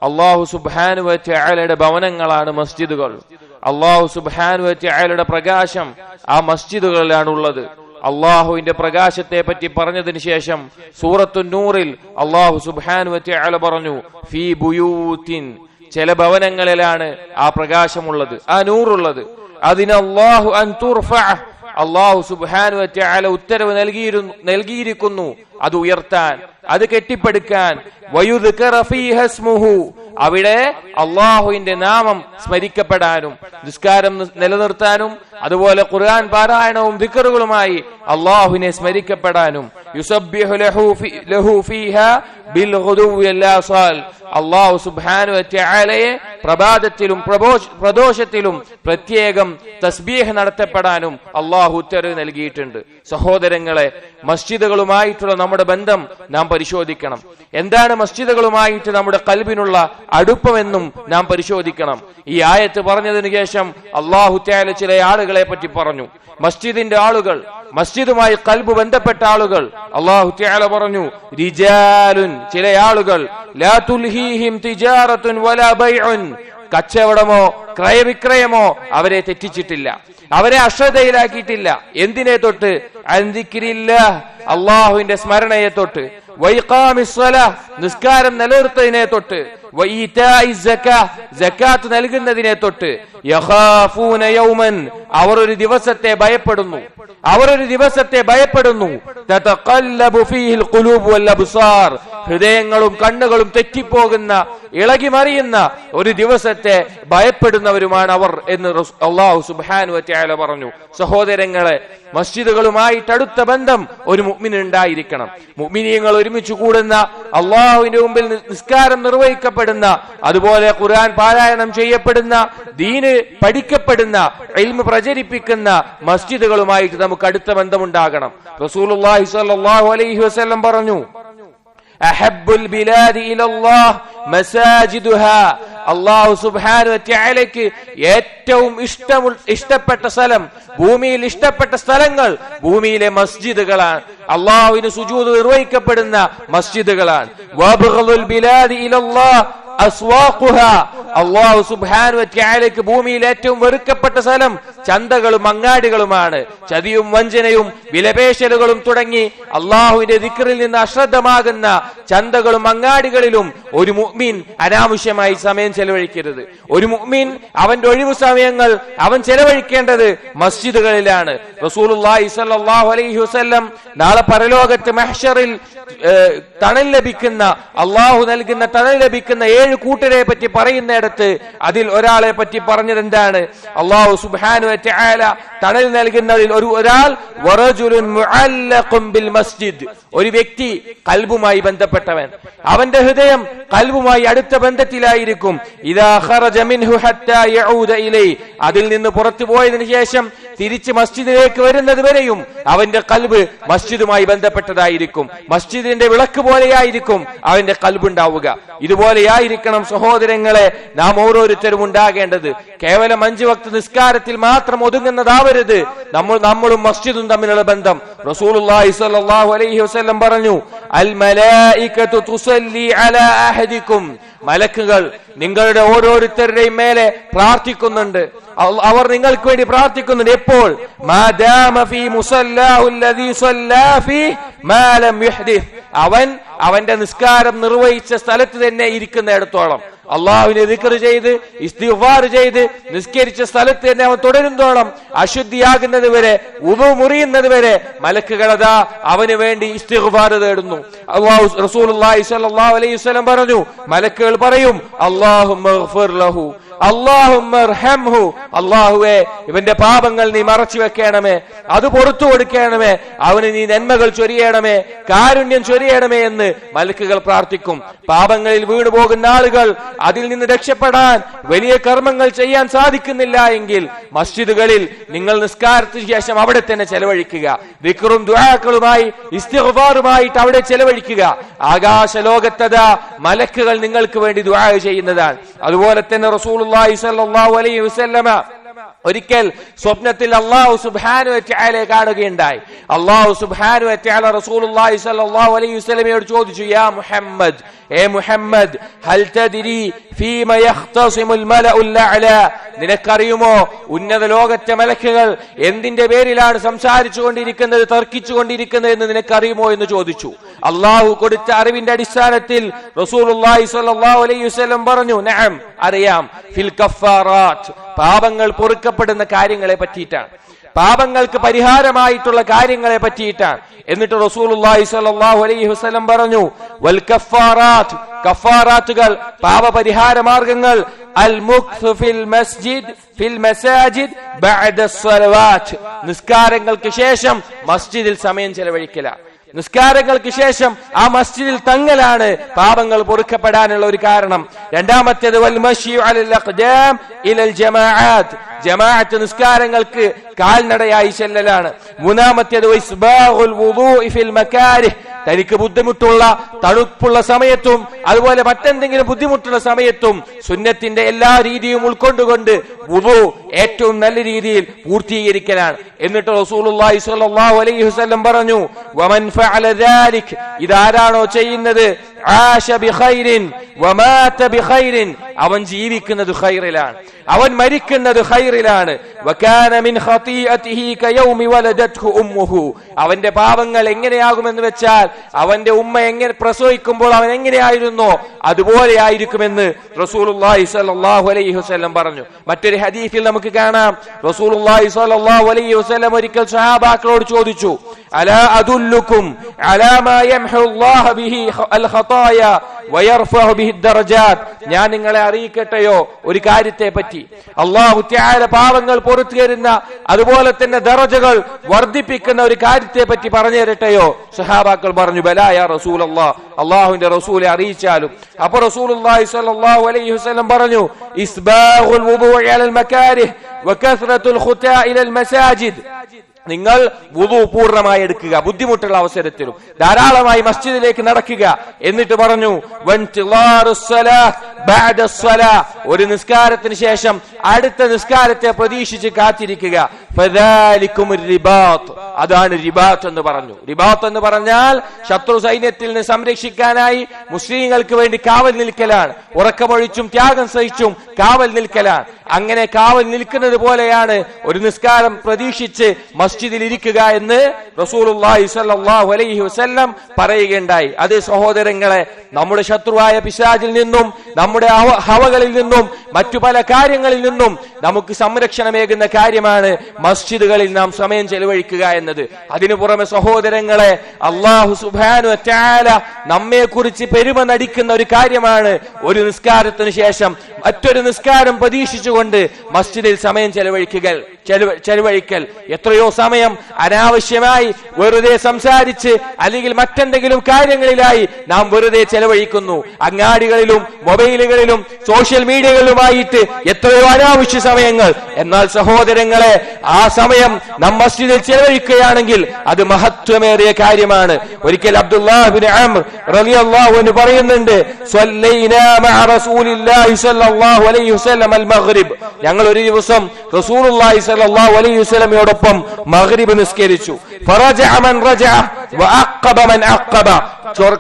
അല്ലാഹു സുബ്ഹാനഹു വ തആലയുടെ ഭവനങ്ങളാണ് മസ്ജിദുകൾ. അല്ലാഹു സുബ്ഹാനഹു വ തആലയുടെ പ്രകാശം ആ മസ്ജിദുകളിലാണുള്ളത്. അള്ളാഹുവിന്റെ പ്രകാശത്തെ പറ്റി പറഞ്ഞതിന് ശേഷം സൂറത്തു നൂറിൽ അള്ളാഹു സുബ്ഹാനഹു വ തആല പറഞ്ഞു, ഫീ ബുയൂത്തിൻ, ചില ഭവനങ്ങളിലാണ് ആ പ്രകാശമുള്ളത്, ആ നൂറുള്ളത്. അതിന് അല്ലാഹു അൻ തുർഫഅ, അള്ളാഹു സുബ്ഹാനഹു വ തആല ഉത്തരവ് നൽകിയിരിക്കുന്നു അത് ഉയർത്താൻ, അത് കെട്ടിപ്പടുക്കാൻ. വയുദ്കറ ഫീഹ ഇസ്മുഹു, അവിടെ അള്ളാഹുവിന്റെ നാമം സ്മരിക്കപ്പെടാനും നിസ്കാരം നിലനിർത്താനും അതുപോലെ ഖുർആൻ പാരായണവും ദിക്റുകളുമായി അള്ളാഹുവിനെ സ്മരിക്കപ്പെടാനും. യുസബ്ബിഹു ലഹു ഫീഹാ ബിൽ ഗുദുവ്വി വൽ ആസാൽ, അള്ളാഹു സുബ്ഹാനഹു വ തആലയെ പ്രഭാതത്തിലും പ്രദോഷത്തിലും പ്രത്യേകം തസ്ബീഹ് നടത്തപ്പെടാനും അള്ളാഹു ഉത്തരവ് നൽകിയിട്ടുണ്ട്. സഹോദരങ്ങളെ, മസ്ജിദുകളുമായിട്ടുള്ള നമ്മുടെ ബന്ധം നാം പരിശോധിക്കണം. എന്താണ് മസ്ജിദുകളുമായിട്ട് നമ്മുടെ ഖൽബിനുള്ള അടുപ്പമെന്നും നാം പരിശോധിക്കണം. ഈ ആയത്ത് പറഞ്ഞതിന് ശേഷം അള്ളാഹു തആല ചില ആളുകളെ പറ്റി പറഞ്ഞു. മസ്ജിദിന്റെ ആളുകൾ, മസ്ജിദുമായി ഖൽബ് ബന്ധപ്പെട്ട ആളുകൾ. അള്ളാഹു തആല പറഞ്ഞു, റിജാലുൻ, ചില ആളുകൾ, ലാ തുൽഹീഹിം തിജാറത്തുൻ വലാ ബൈഉൻ, കച്ചവടമോ ക്രയവിക്രയമോ അവരെ തെറ്റിച്ചിട്ടില്ല, അവരെ അശ്രദ്ധയിലാക്കിയിട്ടില്ല. എന്തിനെ തൊട്ട്? അൻ ദിക്രില്ലാഹ്, അള്ളാഹുവിന്റെ സ്മരണയെ തൊട്ട്. വഇഖാമിസ് സ്വലാഹ്, നിസ്കാരം നിലനിർത്തുന്നതിനെ തൊട്ട്. വഇതാഇസ് സകാത്ത്, സകാത്ത് നൽകുന്നതിനെ തൊട്ട്. യഖാഫൂന യൗമൻ, അവർ ഒരു ദിവസത്തെ ഭയപ്പെടുന്നു, അവർ ഒരു ദിവസത്തെ ഭയപ്പെടുന്നു. തതഖല്ലബു ഫീഹിൽ ഖുലൂബ് വൽ അബ്സാർ, ഹൃദയങ്ങളും കണ്ണുകളും തെറ്റിപ്പോകുന്ന, ഇളകി മറിയുന്ന ഒരു ദിവസത്തെ ഭയപ്പെടുന്നവരുമാണ് അവർ എന്ന് അല്ലാഹു സുബ്ഹാനഹു വ തആല പറഞ്ഞു. സഹോദരങ്ങളെ, മസ്ജിദുകളുമായിട്ട് അടുത്ത ബന്ധം ഒരു മുഅ്മിന് ഉണ്ടായിരിക്കണം. മുഅ്മിനീങ്ങൾ ഒരുമിച്ച് കൂടുന്ന, അള്ളാഹുവിന്റെ മുമ്പിൽ നിസ്കാരം നിർവഹിക്കപ്പെടുന്ന, അതുപോലെ ഖുർആൻ പാരായണം ചെയ്യപ്പെടുന്ന, ദീന് പഠിക്കപ്പെടുന്ന, ഇൽമ് പ്രചരിപ്പിക്കുന്ന മസ്ജിദുകളുമായിട്ട് നമുക്ക് അടുത്ത ബന്ധമുണ്ടാകണം. റസൂലുള്ളാഹി സ്വല്ലല്ലാഹു അലൈഹി വസല്ലം പറഞ്ഞു, അഹബ്ബുൽ ബിലാദി ഇലല്ലാഹ് മസാജിദുഹാ, അല്ലാഹു സുബ്ഹാനഹു വ തആലയ്ക്ക് ഏറ്റവും ഇഷ്ടപ്പെട്ട സ്ഥലം, ഭൂമിയിൽ ഇഷ്ടപ്പെട്ട സ്ഥലങ്ങൾ ഭൂമിയിലെ മസ്ജിദുകളാണ്. അള്ളാഹുവിന് സുജൂദ് നിർവഹിക്കപ്പെടുന്ന മസ്ജിദുകളാണ്. വഅബ്ഗദുൽ ബിലാദി ഇലല്ലാഹ് അസ്വാഖുഹാ, അല്ലാഹു സുബ്ഹാനഹു വ തആലയ്ക്ക് ഭൂമിയിൽ ഏറ്റവും വെറുക്കപ്പെട്ട സ്ഥലം ചന്തകളും അങ്ങാടികളുമാണ്. ചതിയും വഞ്ചനയും വിലപേശലുകളും തുടങ്ങി അള്ളാഹുവിന്റെ ദിക്റിൽ നിന്ന് അശ്രദ്ധമാകുന്ന ചന്തകളും അങ്ങാടികളിലും ഒരു മുഅ്മിൻ അനാവശ്യമായി സമയം ചെലവഴിക്കരുത്. ഒരു മുഅ്മിൻ അവന്റെ ഒഴിവു സമയങ്ങൾ അവൻ ചെലവഴിക്കേണ്ടത് മസ്ജിദുകളിലാണ്. റസൂലുള്ളാഹി സ്വല്ലല്ലാഹു അലൈഹി വസല്ലം നാളെ പരലോകത്ത് മഹ്ശറിൽ തണൽ ലഭിക്കുന്ന, അള്ളാഹു നൽകുന്ന തണൽ ലഭിക്കുന്ന 7 കൂട്ടരെ പറ്റി പറയുന്നിടത്ത് അതിൽ ഒരാളെ പറ്റി പറഞ്ഞത് എന്താണ്? അള്ളാഹു സുബ്ഹാനഹു വ തആല തണൽ നൽകുന്നതിൽ ഒരാൾ വറജുലുൻ മുഅല്ലഖുൻ ബിൽ മസ്ജിദ്, ഒരു വ്യക്തി ഖൽബുമായി ബന്ധപ്പെട്ടവൻ, അവന്റെ ഹൃദയം ഖൽബുമായി അടുത്ത ബന്ധത്തിലായിരിക്കും. ഇദാ ഖറജ മിൻഹു ഹത്താ യഊദ ഇലൈ, അതിൽ നിന്ന് പുറത്തു പോയതിനു ശേഷം തിരിച്ച് മസ്ജിദിലേക്ക് വരുന്നത് വരെയും അവന്റെ ഖൽബ് മസ്ജിദുമായി ബന്ധപ്പെട്ടതായിരിക്കും. മസ്ജിദിന്റെ വിളക്ക് പോലെയായിരിക്കും അവന്റെ ഖൽബ് ഉണ്ടാവുക. ഇതുപോലെയായിരിക്കണം സഹോദരങ്ങളെ നാം ഓരോരുത്തരും ഉണ്ടാകേണ്ടത്. കേവലം 5 വക്ത് നിസ്കാരത്തിൽ മാത്രം ഒതുങ്ങുന്നതാവരുത് നമ്മളും മസ്ജിദും തമ്മിലുള്ള ബന്ധം. റസൂലുള്ളാഹി സ്വല്ലല്ലാഹു അലൈഹി വസല്ലം പറഞ്ഞു, അൽ മലായികതു തുസല്ലി അലാ അഹദികും, മലക്കുകൾ നിങ്ങളുടെ ഓരോരുത്തരുടെയും മേലെ പ്രാർത്ഥിക്കുന്നുണ്ട്. അവർ നിങ്ങൾക്ക് വേണ്ടി പ്രാർത്ഥിക്കുന്നുണ്ട്. എപ്പോൾ? മാദാമ ഫീ മുസല്ലാഹു അല്ലദീ സല്ലാ ഫീഹി മാ ലം യുഹ്ദിസ്, അവന്റെ നിസ്കാരം നിർവഹിച്ച സ്ഥലത്ത് തന്നെ ഇരിക്കുന്നിടത്തോളം, അള്ളാഹുവിനെ ദിക്ർ ചെയ്ത് ഇസ്തിഗ്ഫാർ ചെയ്ത് നിസ്കരിച്ച സ്ഥലത്ത് തന്നെ അവൻ തുടരുന്നതോളം, അശുദ്ധിയാകുന്നത് വരെ, ഉദു മുറിയുന്നത് വരെ മലക്കുകൾ അതാ അവന് വേണ്ടി ഇസ്തിഗ്ഫാർ തേടുന്നു. അല്ലാഹു റസൂലുള്ളാഹി സ്വല്ലല്ലാഹു അലൈഹി വസല്ലം പറഞ്ഞു, മലക്കുകൾ പറയും, അല്ലാഹുമ്മ ഗ്ഫിർ ലഹു, അല്ലാഹുമ്മ അർഹംഹു, അല്ലാഹുവേ ഇവന്റെ പാപങ്ങൾ നീ മറച്ചു വെക്കണമേ, അത് പുറത്തു കൊടുക്കണമേ, അവന് നീ നന്മകൾ ചൊരിയണമേ, കാരുണ്യം ചൊരിയണമേ എന്ന് മലക്കുകൾ പ്രാർത്ഥിക്കും. പാപങ്ങളിൽ വീണു പോകുന്ന ആളുകൾ അതിൽ നിന്ന് രക്ഷപ്പെടാൻ വലിയ കർമ്മങ്ങൾ ചെയ്യാൻ സാധിക്കുന്നില്ല എങ്കിൽ മസ്ജിദുകളിൽ നിങ്ങൾ നിസ്കാരത്തിന് ശേഷം അവിടെ തന്നെ ചെലവഴിക്കുക. ദിക്റും ദുആകളുമായി ഇസ്തിഗ്ഫാറുമായിട്ട് അവിടെ ചെലവഴിക്കുക. ആകാശ ലോകത്തതാ മലക്കുകൾ നിങ്ങൾക്ക് വേണ്ടി ദുആ ചെയ്യുന്നതാണ്. അതുപോലെ തന്നെ റസൂലുള്ളാഹി സ്വല്ലല്ലാഹു അലൈഹി വസല്ലമ ഒരിക്കൽ സ്വപ്നത്തിൽ അല്ലാഹു സുബ്ഹാനഹു വ തആലയെ കാണുകയുണ്ടായി. അല്ലാഹു സുബ്ഹാനഹു വ തആല റസൂലുള്ളാഹി സ്വല്ലല്ലാഹു അലൈഹി വസല്ലമയോട് ചോദിച്ചു, യാ മുഹമ്മദ്, ഏ മുഹമ്മദ്, ഹൽ തദ്രി ഫീമ യഖ്തസിമുൽ മലഉൽ അഅല, നിനക്കറിയുമോ ഉന്നത ലോകത്തെ മലക്കുകൾ എന്തിന്റെ പേരിലാണ് സംസാരിച്ചുകൊണ്ടിരിക്കുന്നത്, തർക്കിച്ചുകൊണ്ടിരിക്കുന്നത് എന്ന് നിനക്കറിയുമോ എന്ന് ചോദിച്ചു. അല്ലാഹു കൊടുത്ത അറിവിന്റെ അടിസ്ഥാനത്തിൽ റസൂലുള്ളാഹി സ്വല്ലല്ലാഹു അലൈഹി വസല്ലം പറഞ്ഞു, നഅം, അറിയാം, ഫിൽ കഫാറാത്ത്, പാപങ്ങൾ പൊറുക്കപ്പെടുന്ന കാര്യങ്ങളെ പറ്റിയിട്ടാണ്, പാപങ്ങൾക്ക് പരിഹാരമായിട്ടുള്ള കാര്യങ്ങളെ പറ്റിയിട്ടാണ്. എന്നിട്ട് റസൂലുള്ളാഹി സ്വല്ലല്ലാഹു അലൈഹി വസല്ലം പറഞ്ഞു, വൽ കഫാറാത്ത്, കഫാറാത്തുകൾ, പാപപരിഹാര മാർഗങ്ങൾ, അൽ മുക്സ് ഫിൽ മസാജിദ് ബഅദ സ്വലവാത്ത്, നിസ്കാരങ്ങൾക്ക് ശേഷം മസ്ജിദിൽ സമയം ചെലവഴിക്കലാണ്. നിസ്കാരങ്ങൾക്ക് ശേഷം ആ മസ്ജിദിൽ തങ്ങലാണ് പാപങ്ങൾ പൊറുക്കപ്പെടാനുള്ള ഒരു കാരണം. രണ്ടാമത്തേത് വൽ മശി അലൽ അഖ്ദാം ഇലൽ ജമാഅത്ത്, ജമാഅത്ത് നിസ്കാരങ്ങൾക്ക് കാൽനടയായി ചെല്ലലാണ്. മൂന്നാമത്തേത് ഇസ്ബാഹുൽ വുദൂഇ ഫിൽ മകാരിഹ്, തനിക്ക് ബുദ്ധിമുട്ടുള്ള തണുപ്പുള്ള സമയത്തും അതുപോലെ മറ്റെന്തെങ്കിലും ബുദ്ധിമുട്ടുള്ള സമയത്തും സുന്നത്തിന്റെ എല്ലാ രീതിയും ഉൾക്കൊണ്ടുകൊണ്ട് വുദൂ ഏറ്റവും നല്ല രീതിയിൽ പൂർത്തീകരിക്കലാണ്. എന്നിട്ട് റസൂലുള്ളാഹി സ്വല്ലല്ലാഹു അലൈഹി വസല്ലം പറഞ്ഞു, വമൻ ഫഅല ദാലിക, ഇതാരാണോ ചെയ്യുന്നത്, ആശ ബിഖൈരിൻ വമാത ബിഖൈരിൻ, അവൻ ജീവിക്കുന്നത് ഖൈറിലാണ്, അവൻ മരിക്കുന്നത് ഖൈറിലാണ്. വകാന മിൻ ഖതീഅതിഹി കയൗമി വലദത്ഹു ഉമ്മുഹു, അവന്റെ പാപങ്ങൾ എങ്ങനെയാകുമെന്ന് വെച്ചാൽ അവന്റെ ഉമ്മ എങ്ങനെ പ്രസവിക്കുമ്പോൾ അവൻ എങ്ങനെയായിരുന്നോ അതുപോലെ ആയിരിക്കുമെന്ന് റസൂലുള്ളാഹി സ്വല്ലല്ലാഹു അലൈഹി വസല്ലം പറഞ്ഞു. മറ്റൊരു ഹദീസിൽ നമുക്ക് കാണാം, റസൂലുള്ളാഹി സ്വല്ലല്ലാഹു അലൈഹി വസല്ലം ഒരിക്കൽ സ്വഹാബാക്കളോട് ചോദിച്ചു, അലാ അദുല്ലുക്കും അലാ മാ യംഹു അല്ലാഹു ബിഹി അൽ ഖതായ വയർഫഉ ബിഹി ദറജാത്ത്, ഞാൻ നിങ്ങളെ അറിയിക്കട്ടെയോ ഒരു കാര്യത്തെ പറ്റി, അല്ലാഹു തആല പാപങ്ങൾ പുറത്തു തരുന്ന അതുപോലെ തന്നെ ദറജകൾ വർദ്ധിപ്പിക്കുന്ന ഒരു കാര്യത്തെ പറ്റി പറഞ്ഞു തരട്ടെയോ? സഹാബാക്കൾ പറഞ്ഞു, ബലാ യാ റസൂലല്ലാഹ്, അല്ലാഹുവിന്റെ റസൂലെ അറിയിച്ചാലും. അപ്പോൾ റസൂലുള്ളാഹി സ്വല്ലല്ലാഹു അലൈഹി വസല്ലം പറഞ്ഞു, ഇസ്ബാഹുൽ വുദൂഇ അലൽ മകാരിഹ് വകസ്റത്തുൽ ഖുതാ ഇലൽ മസാജിദ്, നിങ്ങൾ വുദു പൂർണ്ണമായി എടുക്കുക, ബുദ്ധിമുട്ടുള്ള അവസരത്തിലും ധാരാളമായി മസ്ജിദിലേക്ക് നടക്കുക. എന്നിട്ട് പറഞ്ഞു, ഒരു നിസ്കാരത്തിന് ശേഷം അടുത്ത നിസ്കാരത്തെ പ്രതീക്ഷിച്ച് കാത്തിരിക്കുക, അതാണ് റിബാത്ത് എന്ന് പറഞ്ഞു. റിബാത്ത് എന്ന് പറഞ്ഞാൽ ശത്രു സൈന്യത്തിൽ നിന്ന് സംരക്ഷിക്കാനായി മുസ്ലിങ്ങൾക്ക് വേണ്ടി കാവൽ നിൽക്കലാണ്, ഉറക്കമൊഴിച്ചും ത്യാഗം സഹിച്ചും കാവൽ നിൽക്കലാണ്. അങ്ങനെ കാവൽ നിൽക്കുന്നത് പോലെയാണ് ഒരു നിസ്കാരം പ്രതീക്ഷിച്ച് മസ്ജിദിൽ ഇരിക്കുക എന്ന് റസൂലുള്ളാഹി സ്വല്ലല്ലാഹു അലൈഹി വസല്ലം പറയുകയുണ്ടായി. അതേ സഹോദരങ്ങളെ, നമ്മുടെ ശത്രുവായ പിശാചിൽ നിന്നും നമ്മുടെ ഹവകളിൽ നിന്നും മറ്റു പല കാര്യങ്ങളിൽ നിന്നും നമുക്ക് സംരക്ഷണമേകുന്ന കാര്യമാണ് മസ്ജിദുകളിൽ നാം സമയം ചെലവഴിക്കുക എന്നത്. അതിനു പുറമെ സഹോദരങ്ങളെ, അല്ലാഹു സുബ്ഹാനഹു വ തആല നമ്മെ കുറിച്ച് പെരുമ നടിക്കുന്ന ഒരു കാര്യമാണ് ഒരു നിസ്കാരത്തിന് ശേഷം മറ്റൊരു നിസ്കാരം പ്രതീക്ഷിച്ചുകൊണ്ട് മസ്ജിദിൽ സമയം ചെലവഴിക്കൽ. എത്രയോ സമയം അനാവശ്യമായി വെറുതെ സംസാരിച്ച് അല്ലെങ്കിൽ മറ്റെന്തെങ്കിലും കാര്യങ്ങളിലായി നാം വെറുതെ ചെലവഴിക്കുന്നു. അങ്ങാടികളിലും മൊബൈലുകളിലും സോഷ്യൽ മീഡിയകളിലുമായിട്ട് എത്രയോ അനാവശ്യ സമയങ്ങൾ. എന്നാൽ സഹോദരങ്ങളെ, ആ സമയം നാം മസ്ജിദിൽ ചെലവഴിക്കുകയാണെങ്കിൽ അത് മഹത്വമേറിയ കാര്യമാണ്. ഒരിക്കൽ അബ്ദുല്ലാഹ് ഇബ്നു അംർ റളിയല്ലാഹു അൻഹു പറയുന്നുണ്ട്, സ്വല്ലൈനാ മഅ റസൂലില്ലാഹി സ്വല്ലല്ലാഹു അലൈഹി വസല്ലം അൽ മഗ്രിബ്, ഞങ്ങൾ ഒരു ദിവസം റസൂലുള്ളാഹി സ്വല്ലല്ലാഹു അലൈഹി വസല്ലമയോടൊപ്പം മഗ്രിബ് നിസ്കരിച്ചു. ഫറജഅ മൻ റജഅ വഅഖബ മൻ അഖബ,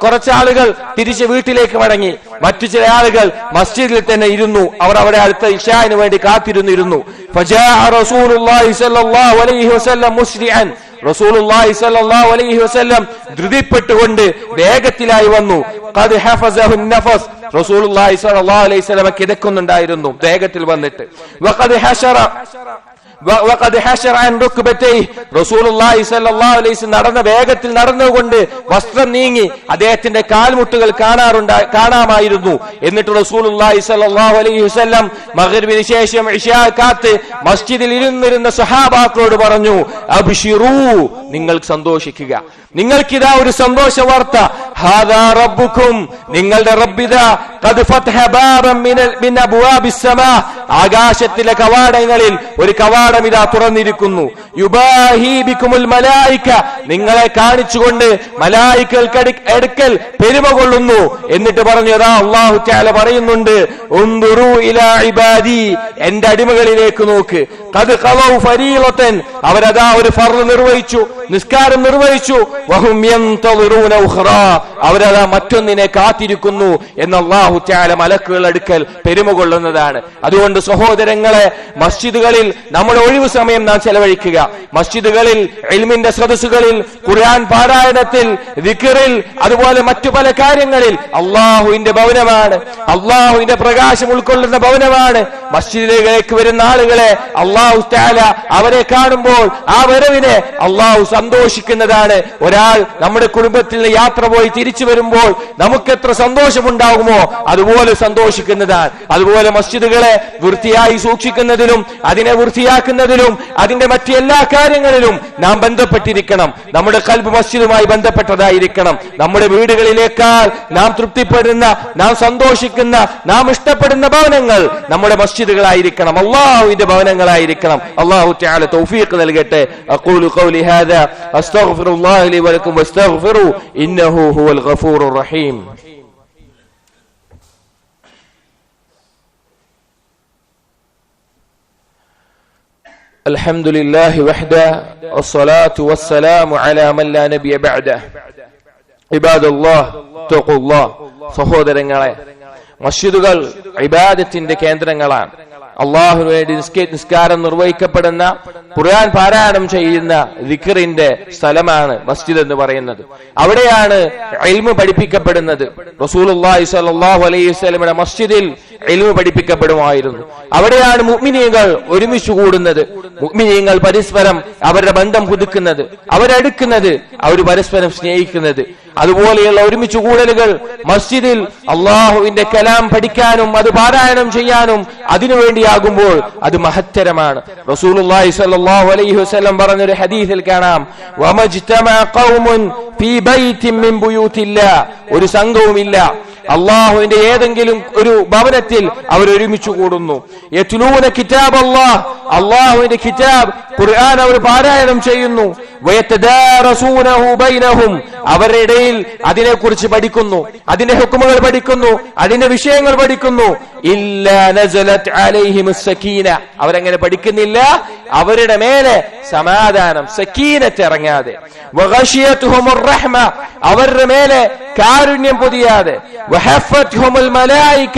കുറച്ച് ആളുകൾ തിരിച്ച് വീട്ടിലേക്ക് മടങ്ങി, മറ്റു ചില ആളുകൾ മസ്ജിദിൽ തന്നെ ഇരുന്നു. അവർ അവിടെ അടുത്ത ഇശാഇന് വേണ്ടി കാത്തിരുന്നിരുന്നു. ഫജാഅ റസൂലുള്ളാഹി സ്വല്ലല്ലാഹു അലൈഹി വസല്ലം മുസ്രിഅൻ, റസൂലുള്ളാഹി സ്വല്ലല്ലാഹു അലൈഹി വസല്ലം ധൃതിപ്പെട്ടുകൊണ്ട് വേഗത്തിലായി വന്നു. ഖദ് ഹഫസഹു നഫസ്, റസൂലുള്ളാഹി സ്വല്ലല്ലാഹു അലൈഹി വസല്ലം കിടക്കുന്നുണ്ടായിരുന്നു വേഗത്തിൽ വന്നിട്ട്. വഖദ് ഹശറ അൻ റുക്ബതൈഹി, റസൂലുള്ളാഹി സ്വല്ലല്ലാഹു അലൈഹി വസല്ലം നടന്ന വേഗത്തിൽ നടന്നുകൊണ്ട് വസ്ത്രം നീങ്ങി അദ്ദേഹത്തിന്റെ കാൽമുട്ടുകൾ കാണാമായിരുന്നു. എന്നിട്ട് റസൂലുള്ളാഹി സ്വല്ലല്ലാഹു അലൈഹി വസല്ലം മഗ്രിബിന് ശേഷം ഇശാ കാത്ത് മസ്ജിദിൽ ഇരുന്നിരുന്ന സ്വഹാബാക്കളോട് പറഞ്ഞു, അബ്ശിറൂ, നിങ്ങൾ സന്തോഷിക്കുക, നിങ്ങൾക്കിതാ ഒരു സന്തോഷ വാർത്ത, ഹാദാ റബ്ബുക്കും, നിങ്ങളുടെ റബ്ബിദാ ഖദ് ഫതഹ ബാബൻ മിൻ അബ്വാബിസ് സമാ, ആകാശത്തിലെ കവാടങ്ങളിൽ ഒരു കവാടം ഇതാ തുറന്നിരിക്കുന്നു. യുബാഹി ബികുമുൽ മലായിക, നിങ്ങളെ കാണിച്ചുകൊണ്ട് മലായികൾക്ക് അടുക്കൽ പെരുമ കൊള്ളുന്നു. എന്നിട്ട് പറഞ്ഞു, അതാ അല്ലാഹു തആല പറയുന്നുണ്ട്, ഉൻദുറു ഇലാ ഇബാദി, എന്റെ അടിമകളിലേക്ക് നോക്ക്. ഖദ് ഖളൗ ഫരീളതൻ, അവരതാ ഒരു ഫർള് നിർവഹിച്ചു, നിസ്കാരം നിർവഹിച്ചു. വഹും യൻതളിറൂന ഉഖറാ, അവരതാ മറ്റൊന്നിനെ കാത്തിരിക്കുന്നു എന്ന് അല്ലാഹു തആല മലക്കുകളുടെ അടുക്കൽ പെരുമ കൊള്ളുന്നതാണ്. അതുകൊണ്ട് സഹോദരങ്ങളെ, മസ്ജിദുകളിൽ നമ്മുടെ ഒഴിവു സമയം നാം ചെലവഴിക്കുക. മസ്ജിദുകളിൽ, ഇൽമിന്റെ സദസ്സുകളിൽ, ഖുർആൻ പാരായണത്തിൽ, ദിക്റിൽ, അതുപോലെ മറ്റു പല കാര്യങ്ങളിൽ അള്ളാഹുവിന്റെ ഭവനമാണ്, അള്ളാഹുവിന്റെ പ്രകാശം ഉൾക്കൊള്ളുന്ന ഭവനമാണ്. മസ്ജിദിലേക്ക് വരുന്ന ആളുകളെ അള്ളാഹു തആല അവരെ കാണുമ്പോൾ ആ വരവിനെ അള്ളാഹു സന്തോഷിക്കുന്നതാണ്. ഒരാൾ നമ്മുടെ കുടുംബത്തിൽ നിന്ന് യാത്ര പോയി തിരിച്ചു വരുമ്പോൾ നമുക്ക് എത്ര സന്തോഷമുണ്ടാകുമോ അതുപോലെ സന്തോഷിക്കുന്നതാണ്. അതുപോലെ മസ്ജിദുകളെ വൃത്തിയായി സൂക്ഷിക്കുന്നതിലും അതിനെ വൃത്തിയാക്കുന്നതിലും അതിന്റെ മറ്റു എല്ലാ കാര്യങ്ങളിലും നാം ബന്ധപ്പെട്ടിരിക്കണം. നമ്മുടെ ഖൽബ് മസ്ജിദുമായി ബന്ധപ്പെട്ടതായിരിക്കണം. നമ്മുടെ വീടുകളിലേക്കാൾ നാം തൃപ്തിപ്പെടുന്ന, നാം സന്തോഷിക്കുന്ന, നാം ഇഷ്ടപ്പെടുന്ന ഭവനങ്ങൾ നമ്മുടെ മസ്ജിദുകളായിരിക്കണം, അല്ലാഹുവിന്റെ ഭവനങ്ങളായിരിക്കണം. അല്ലാഹു തആല തൗഫീഖ് നൽകട്ടെ. അഖൂലു ഖൗലി ഹാദാ അസ്തഗ്ഫിറുല്ലാഹ ലി വലക്കും വസ്തഗ്ഫിറു ഇന്നഹു ഹുവൽ ഗഫൂറുർ റഹീം. അൽഹംദുലില്ലാഹി വഹ്ദഹു വസ്സലാത്തു വസ്സലാമു അലാ മൻ ലാ നബിയ ബഅദഹു. ഇബാദല്ലാഹ് തഖുല്ലാഹ്. സഹോദരങ്ങളെ, മസ്ജിദുകൾ ഇബാദത്തിന്റെ കേന്ദ്രങ്ങളാണ്. അള്ളാഹുവിന് വേണ്ടി നിസ്കാരം നിർവഹിക്കപ്പെടുന്ന, ഖുർആൻ പാരായണം ചെയ്യുന്ന ദിക്റിന്റെ സ്ഥലമാണ് മസ്ജിദ് എന്ന് പറയുന്നത്. അവിടെയാണ് ഇൽമു പഠിപ്പിക്കപ്പെടുന്നത്. റസൂലുള്ളാഹി സ്വല്ലല്ലാഹു അലൈഹി വസല്ലമയുടെ മസ്ജിദിൽ ഇൽമു പഠിപ്പിക്കപ്പെടുമായിരുന്നു. അവിടെയാണ് മുഅ്മിനീങ്ങൾ ഒരുമിച്ച് കൂടുന്നത്, മുഅ്മിനീങ്ങൾ പരസ്പരം അവരുടെ ബന്ധം പുതുക്കുന്നത്, അവരടുക്കുന്നത്, അവർ പരസ്പരം സ്നേഹിക്കുന്നത്. അതുപോലെയുള്ള ഒരുമിച്ച് കൂടലുകൾ മസ്ജിദിൽ അള്ളാഹുവിന്റെ കലാം പഠിക്കാനും അത് പാരായണം ചെയ്യാനും അതിനുവേണ്ടിയാകുമ്പോൾ അത് മഹത്തരമാണ്. റസൂലുള്ളാഹി സ്വല്ലല്ലാഹു അലൈഹി വസല്ലം പറഞ്ഞൊരു ഹദീസിൽ കാണാം, വമജ്തമഅ ഖൗമുൻ ഫീ ബൈത്തിൻ മിൻ ബുയൂത്തില്ലാഹ്, ഒരു സംഘവുമില്ല അള്ളാഹുവിന്റെ ഏതെങ്കിലും ഒരു ഭവനത്തിൽ അവർ ഒരുമിച്ച് കൂടുന്നു. യത്ലൂന കിതാബ് അല്ലാഹ്, അള്ളാഹുവിന്റെ കിതാബ് ഖുർആൻ അവർ പാരായണം ചെയ്യുന്നു. വയതദാറസൂനഹു ബൈനഹും, അവരുടെ ഇടയിൽ അതിനെക്കുറിച്ച് പഠിക്കുന്നു, അതിന്റെ ഹുക്മുകൾ പഠിക്കുന്നു, അതിന്റെ വിഷയങ്ങൾ പഠിക്കുന്നു. ഇല്ലാ നസലത് അലൈഹിമുസ് സകീന, അവരങ്ങനെ പഠിക്കുന്നില്ല, അവരുടെ മേലെ സമാധാനം, സക്കീനത്ത് ഇറങ്ങാതെ. വഗശിയതുഹുമുർ റഹ്മ, അവരുടെ മേലെ കാരുണ്യം പൊതിയാതെ. വഹഫത്ഹുമുൽ മലായിക,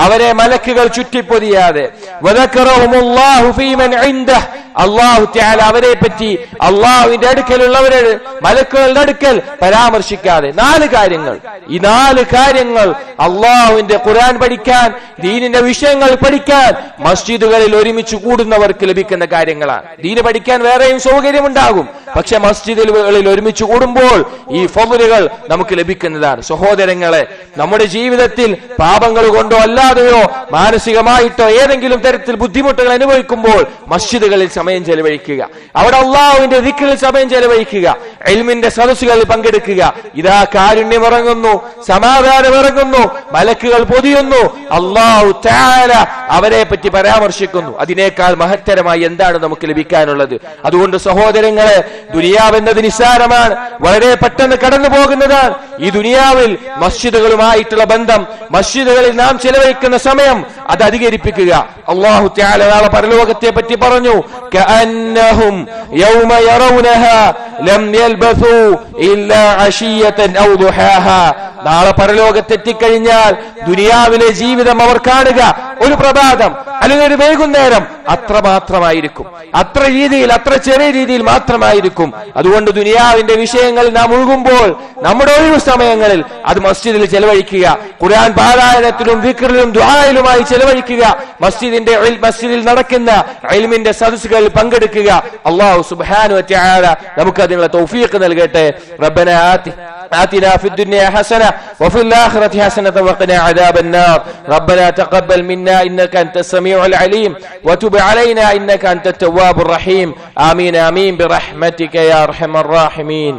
അവരെ മലക്കുകൾ ചുറ്റിപ്പൊതിയാതെ. വദക്കറഹുമുല്ലാഹു ഫീമൻ ഇൻദഹ്, അല്ലാഹു തആല അവരെ പറ്റി അല്ലാഹുവിന്റെ അടുക്കലുള്ളവരെ മലക്കുകളുടെ അടുക്കൽ പരാമർശിക്കാതെ. 4 കാര്യങ്ങൾ. ഈ 4 കാര്യങ്ങൾ അല്ലാഹുവിന്റെ ഖുർആൻ പഠിക്കാൻ, ദീനിന്റെ വിഷയങ്ങൾ പഠിക്കാൻ മസ്ജിദുകളിൽ ഒരുമിച്ച് കൂടുന്നവർക്ക് ലഭിക്കുന്ന കാര്യങ്ങളാണ്. ദീന് പഠിക്കാൻ വേറെയും സൗകര്യമുണ്ടാകും, പക്ഷെ മസ്ജിദുകളിൽ ഒരുമിച്ച് കൂടുമ്പോൾ ഈ ഫളുകൾ നമുക്ക് ലഭിക്കുന്നതാണ്. സഹോദരങ്ങളെ, നമ്മുടെ ജീവിതത്തിൽ പാപങ്ങൾ കൊണ്ടോ അല്ലാതെയോ മാനസികമായിട്ടോ ഏതെങ്കിലും തരത്തിൽ ബുദ്ധിമുട്ടുകൾ അനുഭവിക്കുമ്പോൾ മസ്ജിദുകളിൽ സമയം ചെലവഴിക്കുക, അവിടെ അള്ളാഹുവിന്റെ ദിക്റിൽ സമയം ചെലവഴിക്കുക, ഇൽമിന്റെ സദസ്സുകളിൽ പങ്കെടുക്കുക. ഇതാ കാരുണ്യം ഇറങ്ങുന്നു, സമാധാനം ഇറങ്ങുന്നു, മലക്കുകൾ പൊതിയുന്നു, അല്ലാഹു തആല അവരെ പറ്റി പരാമർശിക്കുന്നു. അതിനേക്കാൾ മഹത്തരമായി എന്താണ് നമുക്ക് ലഭിക്കാനുള്ളത്? അതുകൊണ്ട് സഹോദരങ്ങളെ, ദുനിയാവെന്നത് നിസ്സാരമാണ്, വളരെ പെട്ടെന്ന് കടന്നു പോകുന്നതാണ്. ഈ ദുനിയാവിൽ മസ്ജിദുകളുമായിട്ടുള്ള ബന്ധം, മസ്ജിദുകളിൽ നാം ചെലവഴിക്കുന്ന സമയം അത് അധികരിപ്പിക്കുക. അല്ലാഹു തആല നാളെ പരലോകത്തെ പറ്റി പറഞ്ഞു, കഅന്നഹും യൗമ യറൗനഹാ ലം യൽബസൂ ഇല്ലാ അശിയതൻ ഔ ദുഹാഹാ. നാളെ പരലോകത്തെത്തിക്കഴിഞ്ഞാൽ ദുനിയാവിലെ ജീവിതം അവർ കാണുക ഒരു പ്രഭാതം അല്ലെങ്കിൽ ഒരു വൈകുന്നേരം അത്രമാത്രമായിരിക്കും, അത്ര രീതിയിൽ, അത്ര ചെറിയ രീതിയിൽ മാത്രമായിരിക്കും. അതുകൊണ്ട് ദുനിയാവിന്റെ വിഷയങ്ങളിൽ നാം ഒഴുകുമ്പോൾ നമ്മുടെ ഒഴിവു സമയങ്ങളിൽ അത് മസ്ജിദിൽ ചെലവഴിക്കുക, ഖുർആൻ പാരായണത്തിലും ദിക്റിലും ദുആയിലുമായി ചെലവഴിക്കുക, മസ്ജിദിൽ നടക്കുന്ന ഇൽമിന്റെ സദസ്സുകളിൽ പങ്കെടുക്കുക. അല്ലാഹു സുബ്ഹാനഹു വ തആല നമുക്ക് അതിനുള്ള തൗഫീഖ് നൽകട്ടെ. റബ്ബനാ آتنا في الدنيا حسنة وفي الآخرة حسنة وقنا عذاب النار. ربنا تقبل منا إنك أنت السميع العليم وتب علينا إنك أنت التواب الرحيم. آمين آمين برحمتك يا أرحم الراحمين.